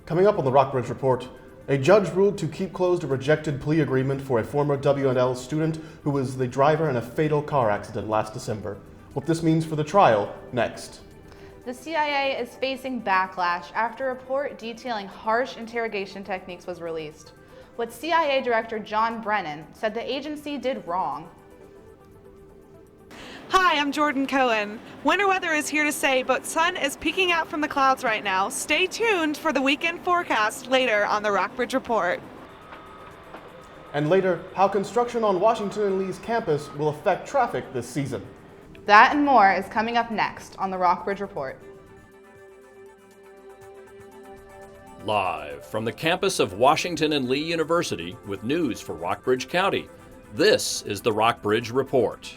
Coming up on the Rockbridge Report, a judge ruled to keep closed a rejected plea agreement for a former W&L student who was the driver in a fatal car accident last December. What this means for the trial, next. The CIA is facing backlash after a report detailing harsh interrogation techniques was released. What CIA Director John Brennan said the agency did wrong. Hi, I'm Jordan Cohen. Winter weather is here to stay, but sun is peeking out from the clouds right now. Stay tuned for the weekend forecast later on the Rockbridge Report. And later, how construction on Washington and Lee's campus will affect traffic this season. That and more is coming up next on the Rockbridge Report. Live from the campus of Washington and Lee University with news for Rockbridge County, this is the Rockbridge Report.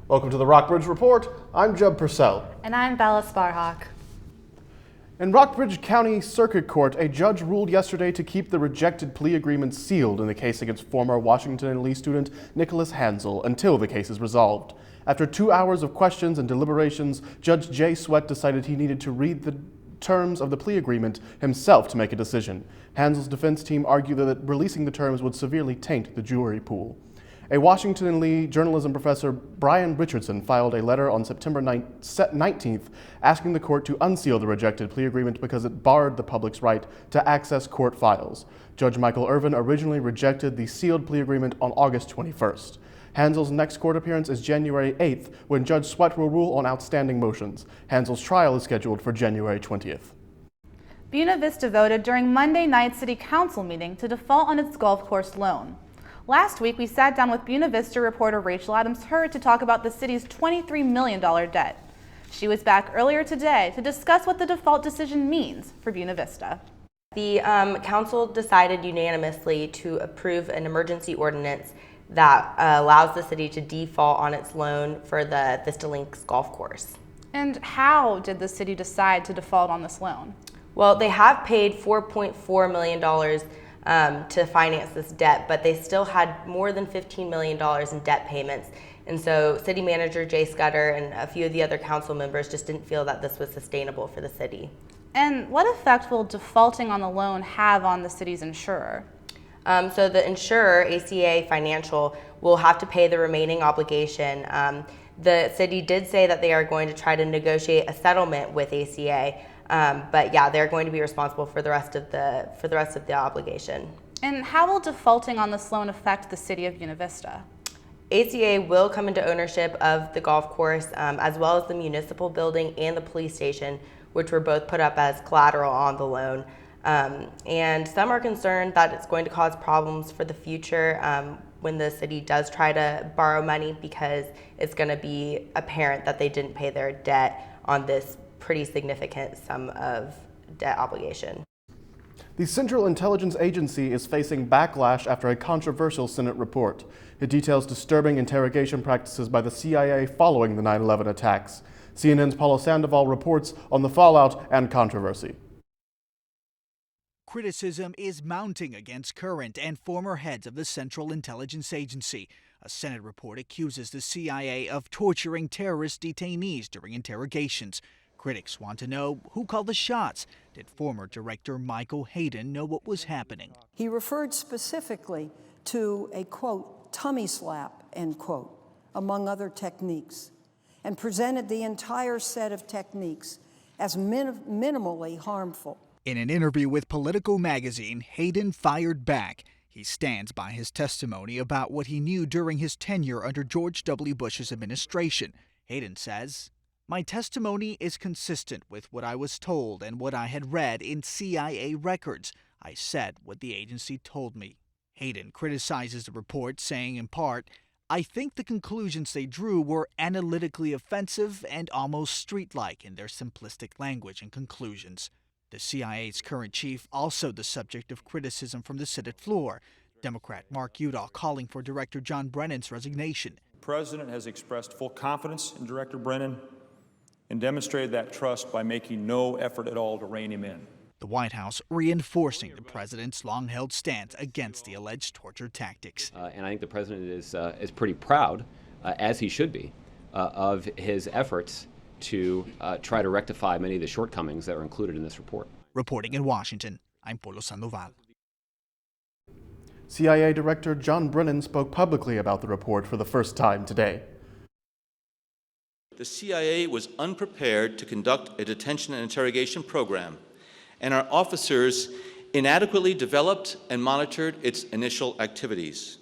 Welcome to the Rockbridge Report. I'm Jeb Purcell. And I'm Bella Sparhawk. In Rockbridge County Circuit Court, a judge ruled yesterday to keep the rejected plea agreement sealed in the case against former Washington and Lee student Nicholas Hansel until the case is resolved. After 2 hours of questions and deliberations, Judge Jay Sweat decided he needed to read the terms of the plea agreement himself to make a decision. Hansel's defense team argued that releasing the terms would severely taint the jury pool. A Washington and Lee journalism professor, Brian Richardson, filed a letter on September 19th asking the court to unseal the rejected plea agreement because it barred the public's right to access court files. Judge Michael Irvin originally rejected the sealed plea agreement on August 21st. Hansel's next court appearance is January 8th, when Judge Sweat will rule on outstanding motions. Hansel's trial is scheduled for January 20th. Buena Vista voted during Monday night's City Council meeting to default on its golf course loan. Last week, we sat down with Buena Vista reporter Rachel Adams-Hurd to talk about the city's $23 million debt. She was back earlier today to discuss what the default decision means for Buena Vista. The council decided unanimously to approve an emergency ordinance that allows the city to default on its loan for the Vista Links golf course. And how did the city decide to default on this loan? Well, they have paid $4.4 million to finance this debt, but they still had more than $15 million in debt payments. And so city manager Jay Scudder and a few of the other council members just didn't feel that this was sustainable for the city. And what effect will defaulting on the loan have on the city's insurer? So the insurer, ACA Financial, will have to pay the remaining obligation. The city did say that they are going to try to negotiate a settlement with ACA. But yeah, they're going to be responsible for the rest of the obligation. And how will defaulting on this loan affect the city of Buena Vista? ACA will come into ownership of the golf course, as well as the municipal building and the police station, which were both put up as collateral on the loan. And some are concerned that it's going to cause problems for the future when the city does try to borrow money, because it's going to be apparent that they didn't pay their debt on this pretty significant sum of debt obligation. The Central Intelligence Agency is facing backlash after a controversial Senate report. It details disturbing interrogation practices by the CIA following the 9/11 attacks. CNN's Paulo Sandoval reports on the fallout and controversy. Criticism is mounting against current and former heads of the Central Intelligence Agency. A Senate report accuses the CIA of torturing terrorist detainees during interrogations. Critics want to know who called the shots. Did former director Michael Hayden know what was happening? He referred specifically to a, quote, tummy slap, end quote, among other techniques, and presented the entire set of techniques as minimally harmful. In an interview with Politico magazine, Hayden fired back. He stands by his testimony about what he knew during his tenure under George W. Bush's administration. Hayden says, "My testimony is consistent with what I was told and what I had read in CIA records. I said what the agency told me." Hayden criticizes the report, saying in part, "I think the conclusions they drew were analytically offensive and almost street-like in their simplistic language and conclusions." The CIA's current chief also the subject of criticism from the Senate floor. Democrat Mark Udall calling for Director John Brennan's resignation. The President has expressed full confidence in Director Brennan and demonstrated that trust by making no effort at all to rein him in. The White House reinforcing the president's long-held stance against the alleged torture tactics. And I think the president is pretty proud, as he should be, of his efforts to try to rectify many of the shortcomings that are included in this report. Reporting in Washington, I'm Polo Sandoval. CIA Director John Brennan spoke publicly about the report for the first time today. The CIA was unprepared to conduct a detention and interrogation program, and our officers inadequately developed and monitored its initial activities.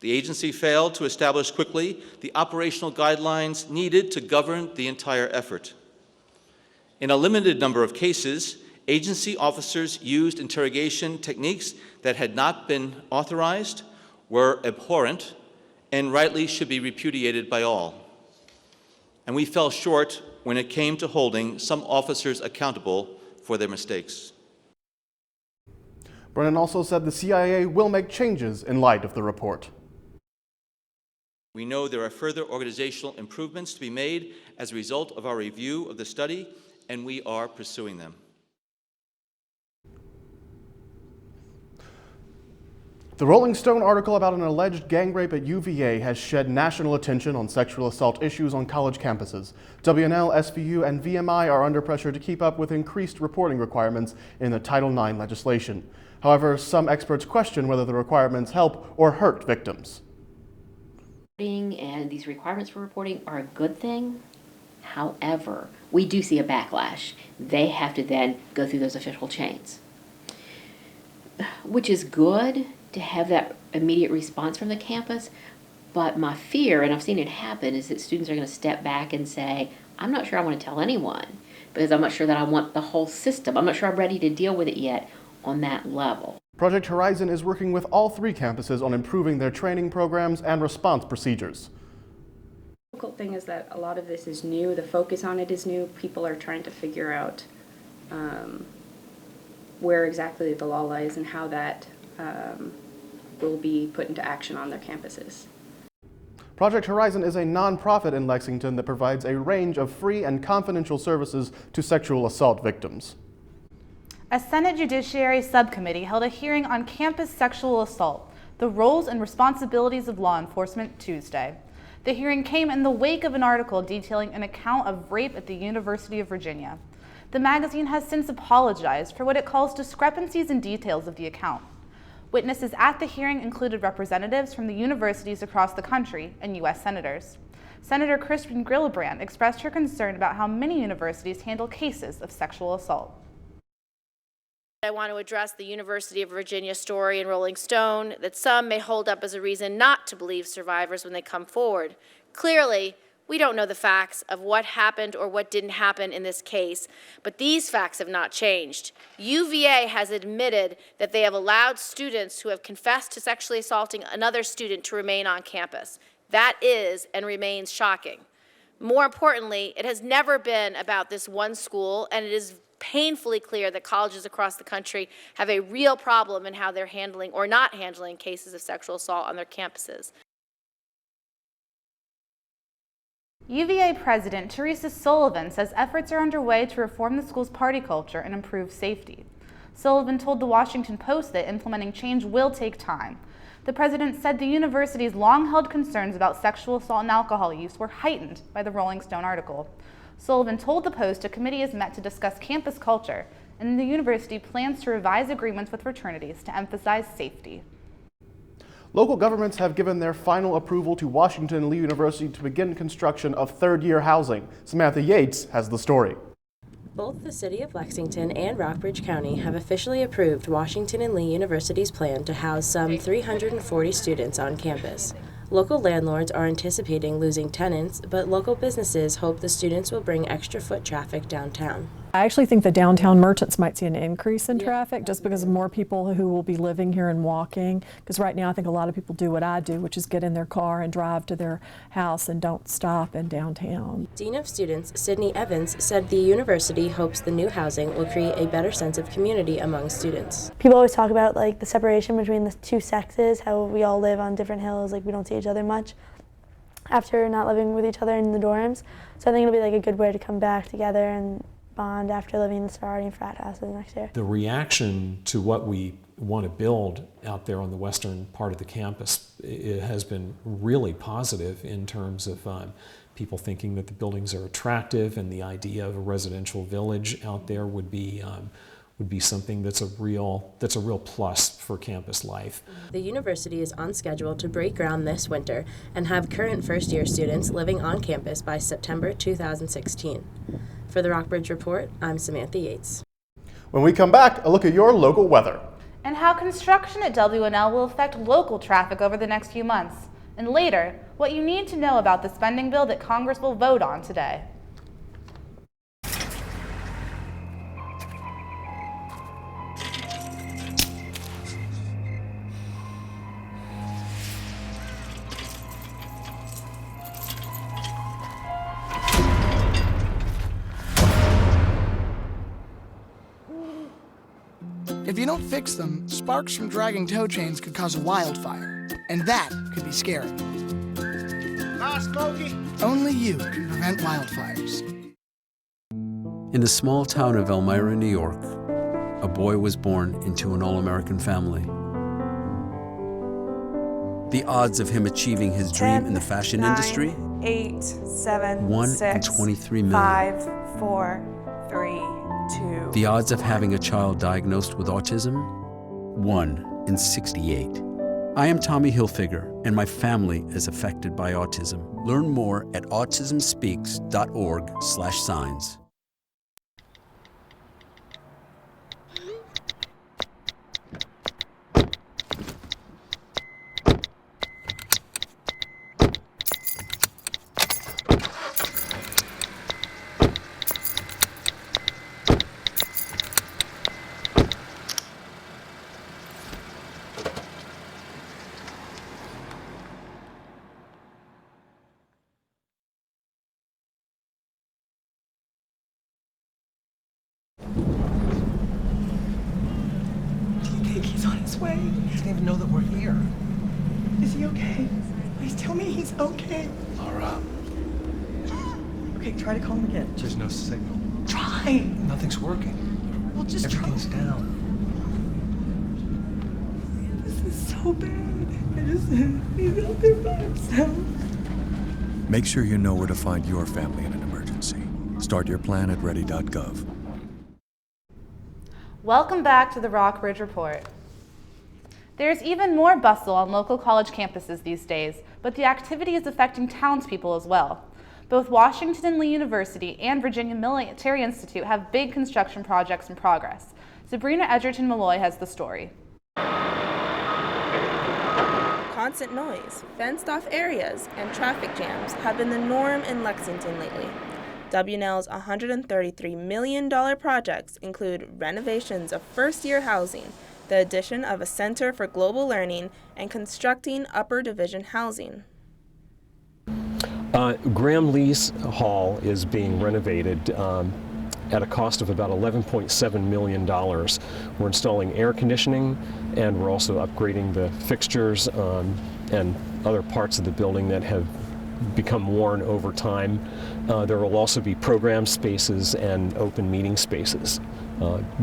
The agency failed to establish quickly the operational guidelines needed to govern the entire effort. In a limited number of cases, agency officers used interrogation techniques that had not been authorized, were abhorrent, and rightly should be repudiated by all. And we fell short when it came to holding some officers accountable for their mistakes. Brennan also said the CIA will make changes in light of the report. We know there are further organizational improvements to be made as a result of our review of the study, and we are pursuing them. The Rolling Stone article about an alleged gang rape at UVA has shed national attention on sexual assault issues on college campuses. WNL, SVU, and VMI are under pressure to keep up with increased reporting requirements in the Title IX legislation. However, some experts question whether the requirements help or hurt victims. And these requirements for reporting are a good thing. However, we do see a backlash. They have to then go through those official chains, which is good to have that immediate response from the campus. But my fear, and I've seen it happen, is that students are going to step back and say, I'm not sure I want to tell anyone because I'm not sure that I want the whole system. I'm not sure I'm ready to deal with it yet on that level. Project Horizon is working with all 3 campuses on improving their training programs and response procedures. The difficult thing is that a lot of this is new. The focus on it is new. People are trying to figure out where exactly the law lies and how that will be put into action on their campuses. Project Horizon is a nonprofit in Lexington that provides a range of free and confidential services to sexual assault victims. A Senate Judiciary Subcommittee held a hearing on campus sexual assault, the roles and responsibilities of law enforcement, Tuesday. The hearing came in the wake of an article detailing an account of rape at the University of Virginia. The magazine has since apologized for what it calls discrepancies in details of the account. Witnesses at the hearing included representatives from the universities across the country and U.S. senators. Senator Kristen Gillibrand expressed her concern about how many universities handle cases of sexual assault. I want to address the University of Virginia story in Rolling Stone that some may hold up as a reason not to believe survivors when they come forward. Clearly, we don't know the facts of what happened or what didn't happen in this case, but these facts have not changed. UVA has admitted that they have allowed students who have confessed to sexually assaulting another student to remain on campus. That is and remains shocking. More importantly, it has never been about this one school, and it is painfully clear that colleges across the country have a real problem in how they're handling or not handling cases of sexual assault on their campuses. UVA President Teresa Sullivan says efforts are underway to reform the school's party culture and improve safety. Sullivan told the Washington Post that implementing change will take time. The president said the university's long-held concerns about sexual assault and alcohol use were heightened by the Rolling Stone article. Sullivan told the Post a committee is met to discuss campus culture, and the university plans to revise agreements with fraternities to emphasize safety. Local governments have given their final approval to Washington and Lee University to begin construction of third-year housing. Samantha Yates has the story. Both the City of Lexington and Rockbridge County have officially approved Washington and Lee University's plan to house some 340 students on campus. Local landlords are anticipating losing tenants, but local businesses hope the students will bring extra foot traffic downtown. I actually think the downtown merchants might see an increase in traffic just because of more people who will be living here and walking. Because right now I think a lot of people do what I do, which is get in their car and drive to their house and don't stop in downtown. Dean of Students Sydney Evans said the university hopes the new housing will create a better sense of community among students. People always talk about like the separation between the two sexes, how we all live on different hills, like we don't see each other much after not living with each other in the dorms. So I think it'll be like a good way to come back together and bond after living in the sorority and frat houses next year. The reaction to what we want to build out there on the western part of the campus, it has been really positive in terms of people thinking that the buildings are attractive, and the idea of a residential village out there would be something that's a real plus for campus life. The university is on schedule to break ground this winter and have current first-year students living on campus by September 2016. For the Rockbridge Report, I'm Samantha Yates. When we come back, a look at your local weather. And how construction at WNL will affect local traffic over the next few months. And later, what you need to know about the spending bill that Congress will vote on today. If you don't fix them, sparks from dragging tow chains could cause a wildfire, and that could be scary. Nah, Smokey. Only you can prevent wildfires. In the small town of Elmira, New York, a boy was born into an all-American family. The odds of him achieving his dream in the fashion industry? 8, 7, 1 6, in 23 million. 5, 4, 3, 2. The odds of having a child diagnosed with autism? 1 in 68. I am Tommy Hilfiger, and my family is affected by autism. Learn more at autismspeaks.org/signs. He's on his way. He doesn't even know that we're here. Is he okay? Please tell me he's okay. Laura. Okay, try to call him again. There's no signal. Try. Nothing's working. Well, just everything's down. This is so bad. He's out there by himself. Make sure you know where to find your family in an emergency. Start your plan at ready.gov. Welcome back to the Rockbridge Report. There's even more bustle on local college campuses these days, but the activity is affecting townspeople as well. Both Washington and Lee University and Virginia Military Institute have big construction projects in progress. Sabrina Edgerton-Malloy has the story. Constant noise, fenced-off areas, and traffic jams have been the norm in Lexington lately. WNL's $133 million projects include renovations of first-year housing, the addition of a Center for Global Learning, and constructing upper division housing. Graham Lee's Hall is being renovated at a cost of about $11.7 million. We're installing air conditioning, and we're also upgrading the fixtures and other parts of the building that have become worn over time. There will also be program spaces and open meeting spaces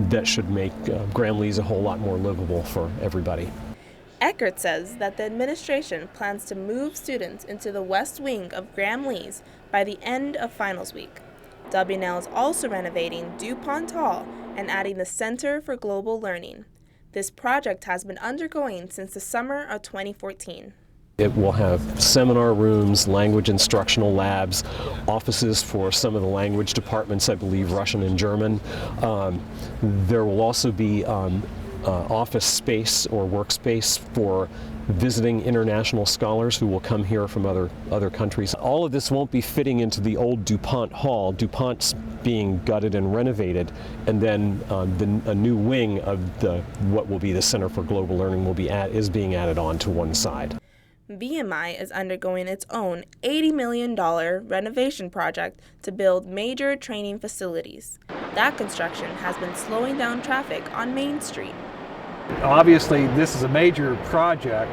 that should make Graham Lee's a whole lot more livable for everybody. Eckert says that the administration plans to move students into the west wing of Graham Lee's by the end of finals week. WNL is also renovating DuPont Hall and adding the Center for Global Learning. This project has been undergoing since the summer of 2014. It will have seminar rooms, language instructional labs, offices for some of the language departments, I believe Russian and German. There will also be office space or workspace for visiting international scholars who will come here from other countries. All of this won't be fitting into the old DuPont Hall. DuPont's being gutted and renovated, and then a new wing of what will be the Center for Global Learning is being added on to one side. VMI is undergoing its own $80 million renovation project to build major training facilities. That construction has been slowing down traffic on Main Street. Obviously, this is a major project,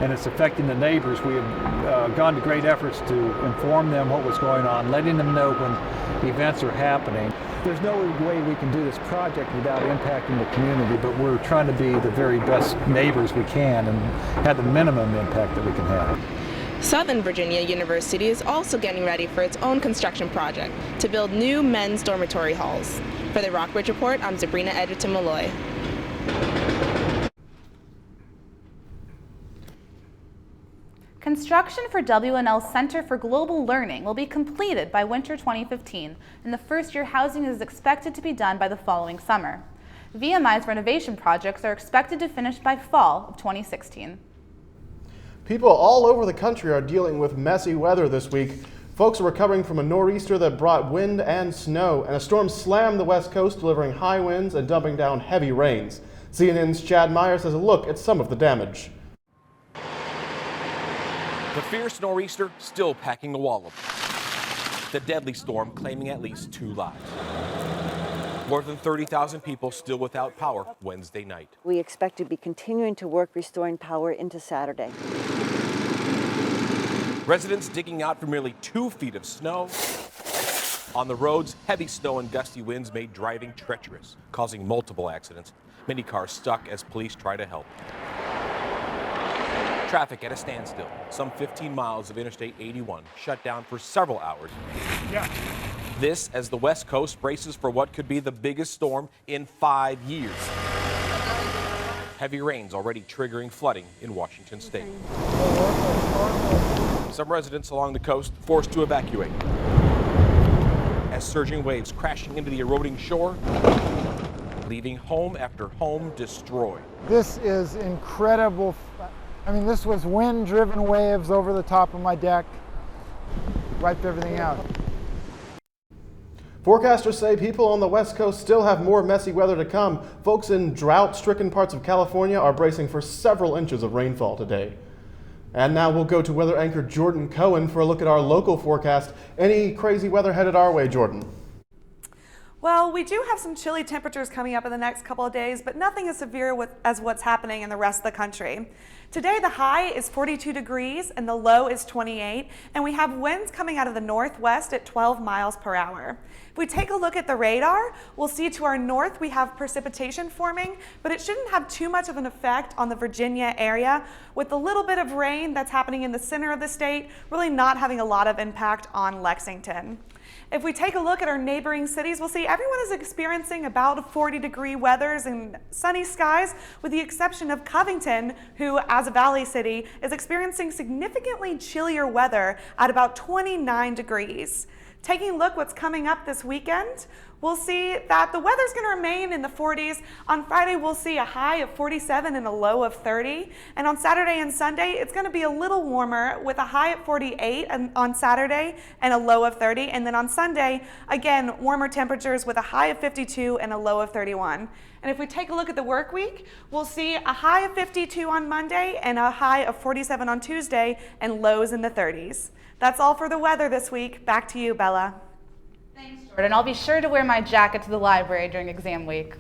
and it's affecting the neighbors. We have gone to great efforts to inform them what was going on, letting them know when events are happening. There's no way we can do this project without impacting the community, but we're trying to be the very best neighbors we can and have the minimum impact that we can have. Southern Virginia University is also getting ready for its own construction project to build new men's dormitory halls. For the Rockbridge Report, I'm Sabrina Edgerton-Malloy. Construction for WNL's Center for Global Learning will be completed by winter 2015, and the first-year housing is expected to be done by the following summer. VMI's renovation projects are expected to finish by fall of 2016. People all over the country are dealing with messy weather this week. Folks are recovering from a nor'easter that brought wind and snow, and a storm slammed the West Coast, delivering high winds and dumping down heavy rains. CNN's Chad Myers has a look at some of the damage. The fierce nor'easter still packing a wallop. The deadly storm claiming at least 2 lives. More than 30,000 people still without power Wednesday night. We expect to be continuing to work restoring power into Saturday. Residents digging out for nearly 2 feet of snow. On the roads, heavy snow and gusty winds made driving treacherous, causing multiple accidents. Many cars stuck as police try to help. Traffic at a standstill. Some 15 miles of Interstate 81 shut down for several hours. This as the West Coast braces for what could be the biggest storm in 5 years. Heavy rains already triggering flooding in Washington state. Some residents along the coast forced to evacuate as surging waves crashing into the eroding shore, leaving home after home destroyed. This is incredible. I mean, this was wind-driven waves over the top of my deck, wiped everything out. Forecasters say people on the West Coast still have more messy weather to come. Folks in drought-stricken parts of California are bracing for several inches of rainfall today. And now we'll go to weather anchor Jordan Cohen for a look at our local forecast. Any crazy weather headed our way, Jordan? Well, we do have some chilly temperatures coming up in the next couple of days, but nothing as severe as what's happening in the rest of the country. Today, the high is 42 degrees and the low is 28, and we have winds coming out of the northwest at 12 miles per hour. If we take a look at the radar, we'll see to our north we have precipitation forming, but it shouldn't have too much of an effect on the Virginia area, with a little bit of rain that's happening in the center of the state really not having a lot of impact on Lexington. If we take a look at our neighboring cities, we'll see everyone is experiencing about 40-degree weathers and sunny skies, with the exception of Covington, who, as a valley city, is experiencing significantly chillier weather at about 29 degrees. Taking a look what's coming up this weekend, we'll see that the weather's going to remain in the 40s. On Friday, we'll see a high of 47 and a low of 30. And on Saturday and Sunday, it's going to be a little warmer with a high at 48 on Saturday and a low of 30. And then on Sunday, again, warmer temperatures with a high of 52 and a low of 31. And if we take a look at the work week, we'll see a high of 52 on Monday and a high of 47 on Tuesday and lows in the 30s. That's all for the weather this week. Back to you, Bella. Thanks, Jordan. I'll be sure to wear my jacket to the library during exam week.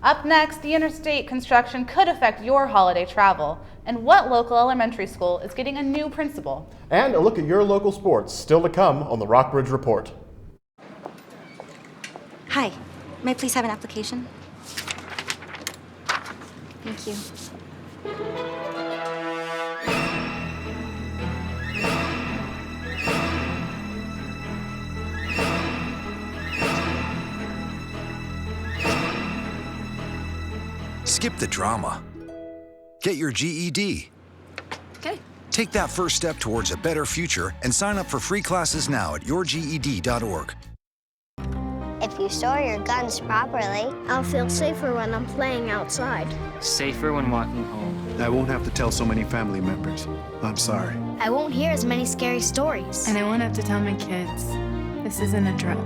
Up next, the interstate construction could affect your holiday travel, and what local elementary school is getting a new principal. And a look at your local sports, still to come on the Rockbridge Report. Hi, may I please have an application? Thank you. Skip the drama. Get your GED. Okay. Take that first step towards a better future and sign up for free classes now at yourged.org. If you store your guns properly, I'll feel safer when I'm playing outside. Safer when walking home. I won't have to tell so many family members. I'm sorry. I won't hear as many scary stories. And I won't have to tell my kids. This isn't a drill.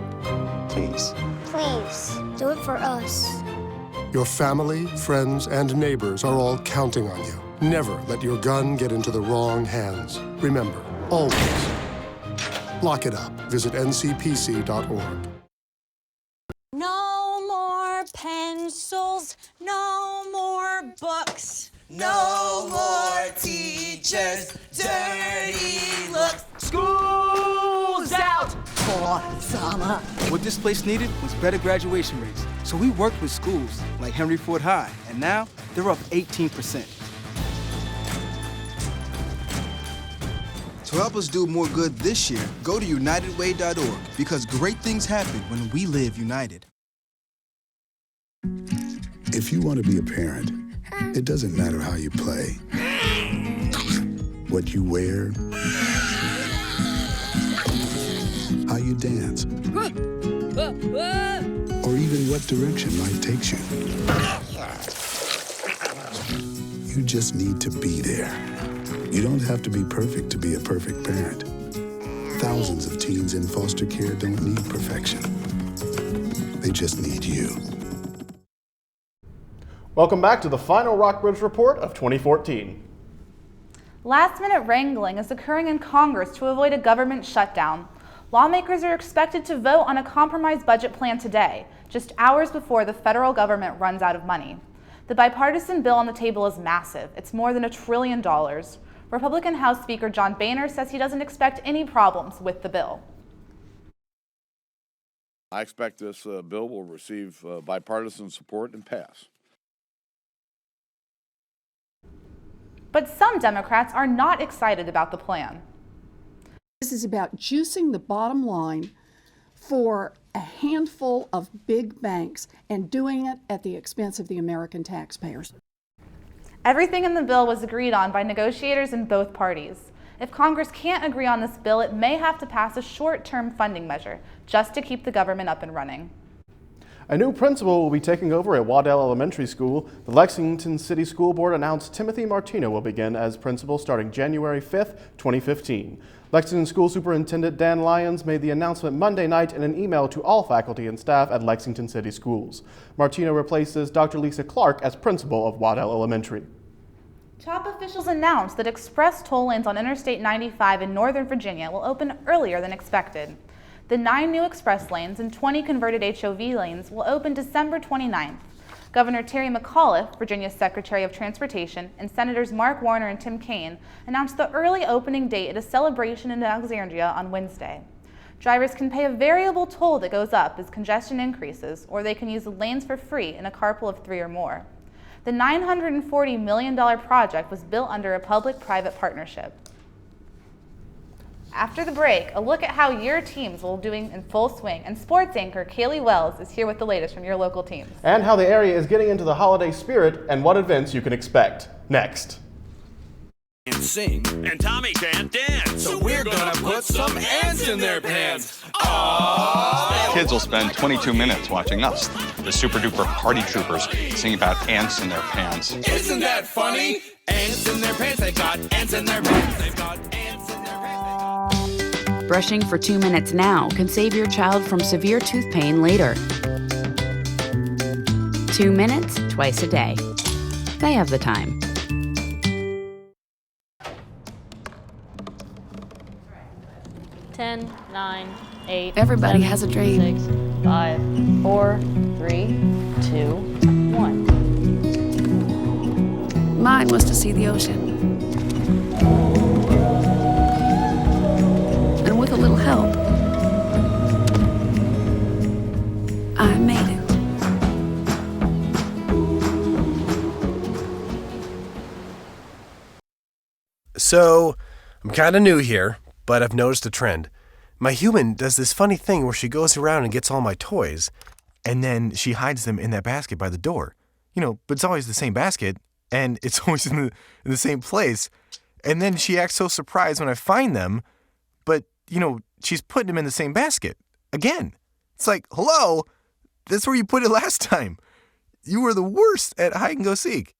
Please. Please, do it for us. Your family, friends, and neighbors are all counting on you. Never let your gun get into the wrong hands. Remember, always, lock it up. Visit ncpc.org. No more pencils, no more books, no more teachers, dirty looks. School's out for summer. What this place needed was better graduation rates. So we worked with schools like Henry Ford High, and now they're up 18%. To help us do more good this year, go to unitedway.org because great things happen when we live united. If you want to be a parent, it doesn't matter how you play, what you wear, how you dance, or even what direction life takes you. You just need to be there. You don't have to be perfect to be a perfect parent. Thousands of teens in foster care don't need perfection. They just need you. Welcome back to the final Rockbridge Report of 2014. Last-minute wrangling is occurring in Congress to avoid a government shutdown. Lawmakers are expected to vote on a compromise budget plan today, just hours before the federal government runs out of money. The bipartisan bill on the table is massive. It's more than $1 trillion. Republican House Speaker John Boehner says he doesn't expect any problems with the bill. I expect this bill will receive bipartisan support and pass. But some Democrats are not excited about the plan. This is about juicing the bottom line for a handful of big banks and doing it at the expense of the American taxpayers. Everything in the bill was agreed on by negotiators in both parties. If Congress can't agree on this bill, it may have to pass a short-term funding measure just to keep the government up and running. A new principal will be taking over at Waddell Elementary School. The Lexington City School Board announced Timothy Martino will begin as principal starting January 5th, 2015. Lexington School Superintendent Dan Lyons made the announcement Monday night in an email to all faculty and staff at Lexington City Schools. Martino replaces Dr. Lisa Clark as principal of Waddell Elementary. Top officials announced that express toll lanes on Interstate 95 in Northern Virginia will open earlier than expected. The 9 new express lanes and 20 converted HOV lanes will open December 29th. Governor Terry McAuliffe, Virginia's Secretary of Transportation, and Senators Mark Warner and Tim Kaine announced the early opening date at a celebration in Alexandria on Wednesday. Drivers can pay a variable toll that goes up as congestion increases, or they can use the lanes for free in a carpool of 3 or more. The $940 million project was built under a public-private partnership. After the break, a look at how your teams will be doing in full swing, and sports anchor Kaylee Wells is here with the latest from your local teams. And how the area is getting into the holiday spirit and what events you can expect. Next. And sing. And Tommy can't dance. So we're gonna put some ants in their pants. Aww. Kids will spend 22 minutes watching us, the super duper party troopers, sing about ants in their pants. Isn't that funny? Ants in their pants, they've got ants in their pants, they've got ants in their pants, they've got. Brushing for 2 minutes now can save your child from severe tooth pain later. 2 minutes, twice a day. They have the time. Ten, 9, 8. Everybody 7, has a dream. 6, 5, 4, 3, 2, 1. Mine was to see the ocean. And with a little help, I made it. So, I'm kind of new here, but I've noticed a trend. My human does this funny thing where she goes around and gets all my toys, and then she hides them in that basket by the door. You know, but it's always the same basket, and it's always in the same place. And then she acts so surprised when I find them, but, you know, she's putting them in the same basket. Again. It's like, hello, that's where you put it last time. You were the worst at hide and go seek.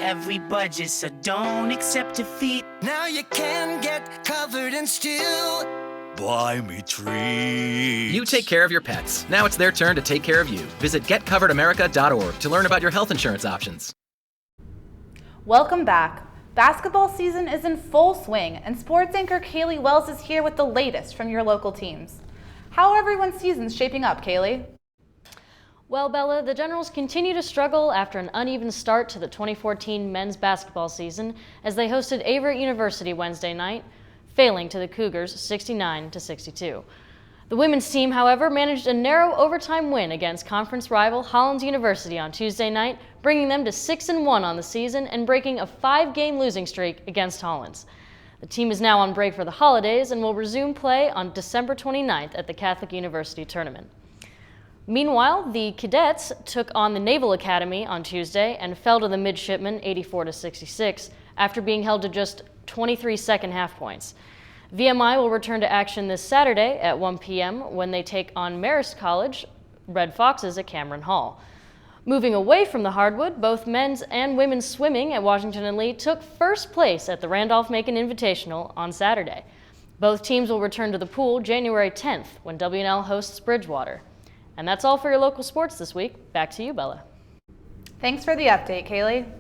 Every budget, so don't accept defeat. Now you can get covered and still buy me treats. You take care of your pets. Now it's their turn to take care of you. Visit getcoveredamerica.org to learn about your health insurance options. Welcome back. Basketball season is in full swing, and sports anchor Kaylee Wells is here with the latest from your local teams. How are everyone's seasons shaping up, Kaylee? Well, Bella, the Generals continue to struggle after an uneven start to the 2014 men's basketball season as they hosted Averett University Wednesday night, failing to the Cougars 69-62. The women's team, however, managed a narrow overtime win against conference rival Hollins University on Tuesday night, bringing them to 6-1 on the season and breaking a 5-game losing streak against Hollins. The team is now on break for the holidays and will resume play on December 29th at the Catholic University Tournament. Meanwhile, the Cadets took on the Naval Academy on Tuesday and fell to the Midshipmen 84-66 after being held to just 23 second-half points. VMI will return to action this Saturday at 1 p.m. when they take on Marist College Red Foxes at Cameron Hall. Moving away from the hardwood, both men's and women's swimming at Washington and Lee took first place at the Randolph-Macon Invitational on Saturday. Both teams will return to the pool January 10th when W&L hosts Bridgewater. And that's all for your local sports this week. Back to you, Bella. Thanks for the update, Kaylee.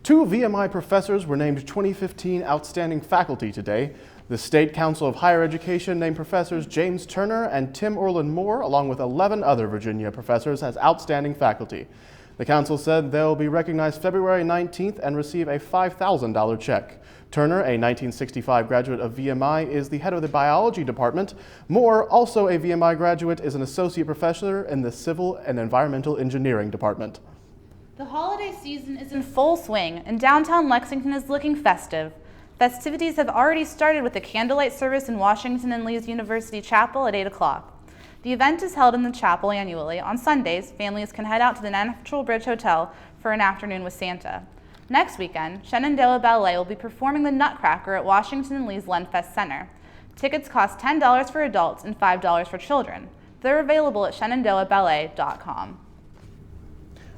2 VMI professors were named 2015 Outstanding Faculty today. The State Council of Higher Education named Professors James Turner and Tim Orland Moore, along with 11 other Virginia professors, as outstanding faculty. The council said they'll be recognized February 19th and receive a $5,000 check. Turner, a 1965 graduate of VMI, is the head of the biology department. Moore, also a VMI graduate, is an associate professor in the civil and environmental engineering department. The holiday season is in full swing, and downtown Lexington is looking festive. Festivities have already started with a candlelight service in Washington and Lee's University Chapel at 8 o'clock. The event is held in the chapel annually. On Sundays, families can head out to the Natural Bridge Hotel for an afternoon with Santa. Next weekend, Shenandoah Ballet will be performing the Nutcracker at Washington and Lee's Lenfest Center. Tickets cost $10 for adults and $5 for children. They're available at shenandoahballet.com.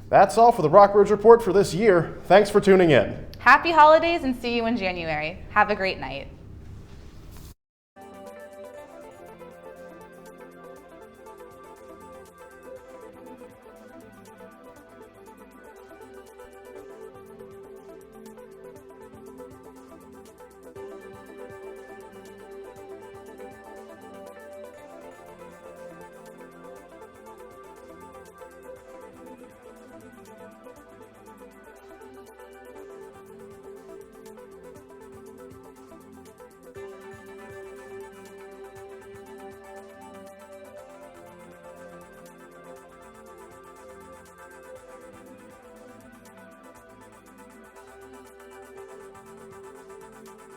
That's all for the Rockbridge Report for this year. Thanks for tuning in. Happy holidays and see you in January. Have a great night.